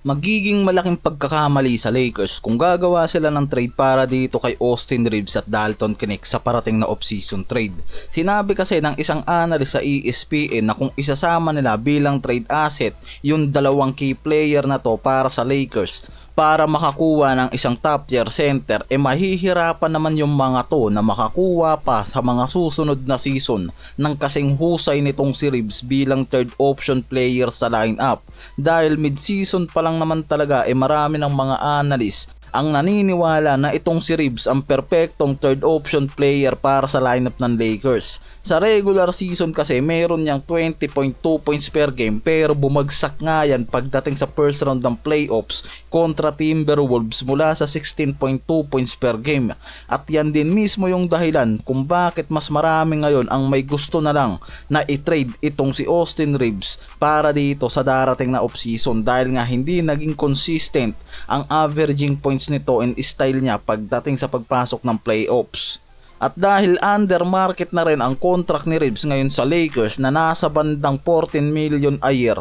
Magiging malaking pagkakamali sa Lakers kung gagawa sila ng trade para dito kay Austin Reeves at Dalton Knecht sa parating na off-season trade. Sinabi kasi ng isang analyst sa ESPN na kung isasama nila bilang trade asset yung dalawang key player na to para sa Lakers para makakuha ng isang top tier center, mahihirapan naman yung mga to na makakuha pa sa mga susunod na season ng kasing husay nitong si Reeves bilang third option player sa lineup, dahil mid-season pa lang naman talaga marami ng mga analyst ang naniniwala na itong si Reeves ang perpektong third option player para sa lineup ng Lakers. Sa regular season kasi meron niyang 20.2 points per game, pero bumagsak nga yan pagdating sa first round ng playoffs kontra Timberwolves mula sa 16.2 points per game. At yan din mismo yung dahilan kung bakit mas marami ngayon ang may gusto na lang na i-trade itong si Austin Reeves para dito sa darating na offseason, dahil nga hindi naging consistent ang averaging points nito and style niya pagdating sa pagpasok ng playoffs. At dahil under market na rin ang contract ni Reeves ngayon sa Lakers na nasa bandang 14 million a year,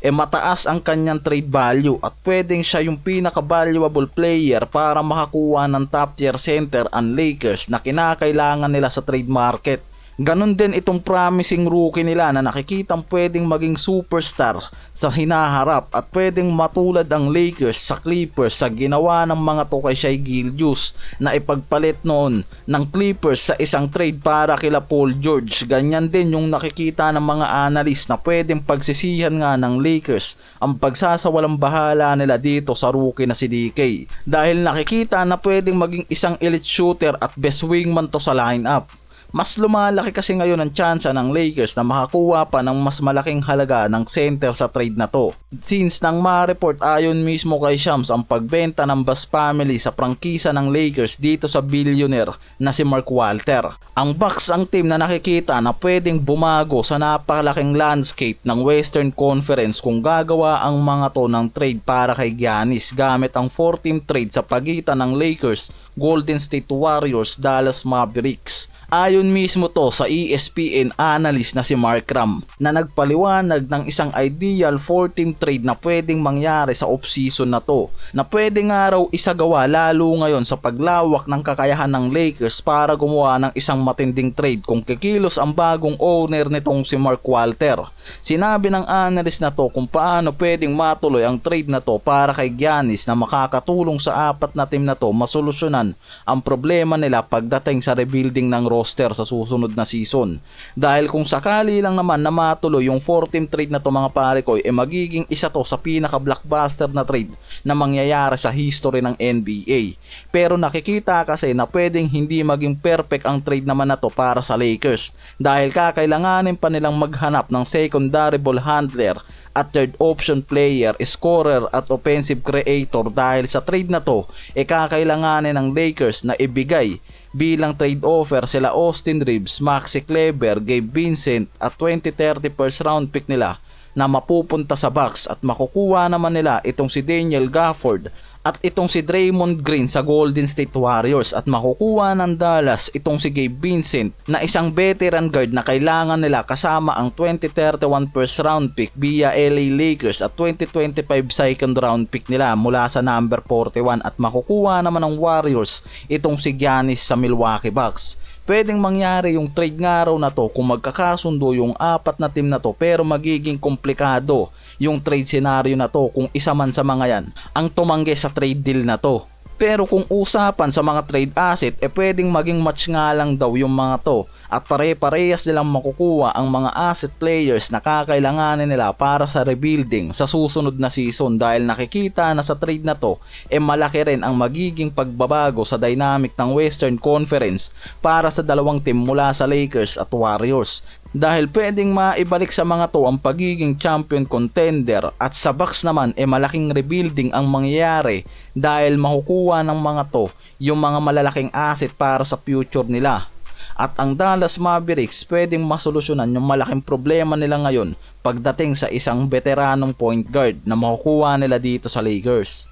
mataas ang kanyang trade value at pwedeng siya yung pinaka-valuable player para makakuha ng top tier center ang Lakers na kinakailangan nila sa trade market. Ganon din itong promising rookie nila na nakikitang pwedeng maging superstar sa hinaharap at pwedeng matulad ang Lakers sa Clippers sa ginawa ng mga to kay Shai Gilgeous na ipagpalit noon ng Clippers sa isang trade para kila Paul George. Ganyan din yung nakikita ng mga analyst na pwedeng pagsisihan nga ng Lakers ang pagsasawalang bahala nila dito sa rookie na si DK, dahil nakikita na pwedeng maging isang elite shooter at best wingman to sa lineup. Mas lumalaki kasi ngayon ang tsansa ng Lakers na makakuha pa ng mas malaking halaga ng center sa trade na to, since nang ma-report ayon mismo kay Shams ang pagbenta ng Bass family sa prangkisa ng Lakers dito sa billionaire na si Mark Walter. Ang Bucks ang team na nakikita na pwedeng bumago sa napakalaking landscape ng Western Conference kung gagawa ang mga to ng trade para kay Giannis gamit ang 4-team trade sa pagitan ng Lakers, Golden State Warriors, Dallas Mavericks. Ayon mismo to sa ESPN analyst na si Mark Ram na nagpaliwanag ng isang ideal 4-team trade na pwedeng mangyari sa off-season na to, na pwede nga raw isagawa lalo ngayon sa paglawak ng kakayahan ng Lakers para gumawa ng isang matinding trade kung kikilos ang bagong owner nitong si Mark Walter. Sinabi ng analyst na to kung paano pwedeng matuloy ang trade na to para kay Giannis na makakatulong sa apat na team na to masolusyonan ang problema nila pagdating sa rebuilding ng roster sa susunod na season. Dahil kung sakali lang naman na matuloy yung 4-team trade na to mga pare ko, magiging isa to sa pinaka-blockbuster na trade na mangyayari sa history ng NBA. Pero nakikita kasi na pwedeng hindi maging perfect ang trade naman na to para sa Lakers, dahil kakailanganin pa nilang maghanap ng secondary ball handler at third option player, scorer at offensive creator, dahil sa trade na to kakailanganin ng Lakers na ibigay bilang trade offer sila Austin Reeves, Maxi Kleber, Gabe Vincent at 2030 first round pick nila na mapupunta sa Bucks, at makukuha naman nila itong si Daniel Gafford at itong si Draymond Green sa Golden State Warriors, at makukuha ng Dallas itong si Gabe Vincent na isang veteran guard na kailangan nila kasama ang 2031 first round pick via LA Lakers at 2025 second round pick nila mula sa number 41, at makukuha naman ng Warriors itong si Giannis sa Milwaukee Bucks. Pwedeng mangyari yung trade nga raw na to kung magkakasundo yung apat na team na to, pero magiging komplikado yung trade scenario na to kung isa man sa mga yan ang tumanggi sa trade deal na to. Pero kung usapan sa mga trade asset, pwedeng maging match nga lang daw yung mga to, at pare-parehas nilang makukuha ang mga asset players na kakailanganin nila para sa rebuilding sa susunod na season, dahil nakikita na sa trade na to malaki rin ang magiging pagbabago sa dynamic ng Western Conference para sa dalawang team mula sa Lakers at Warriors, dahil pwedeng maibalik sa mga to ang pagiging champion contender, at sa Bucks naman malaking rebuilding ang mangyayari dahil makukuha ng mga to yung mga malalaking asset para sa future nila. At ang Dallas Mavericks pwedeng masolusyonan yung malaking problema nila ngayon pagdating sa isang veteranong point guard na makukuha nila dito sa Lakers.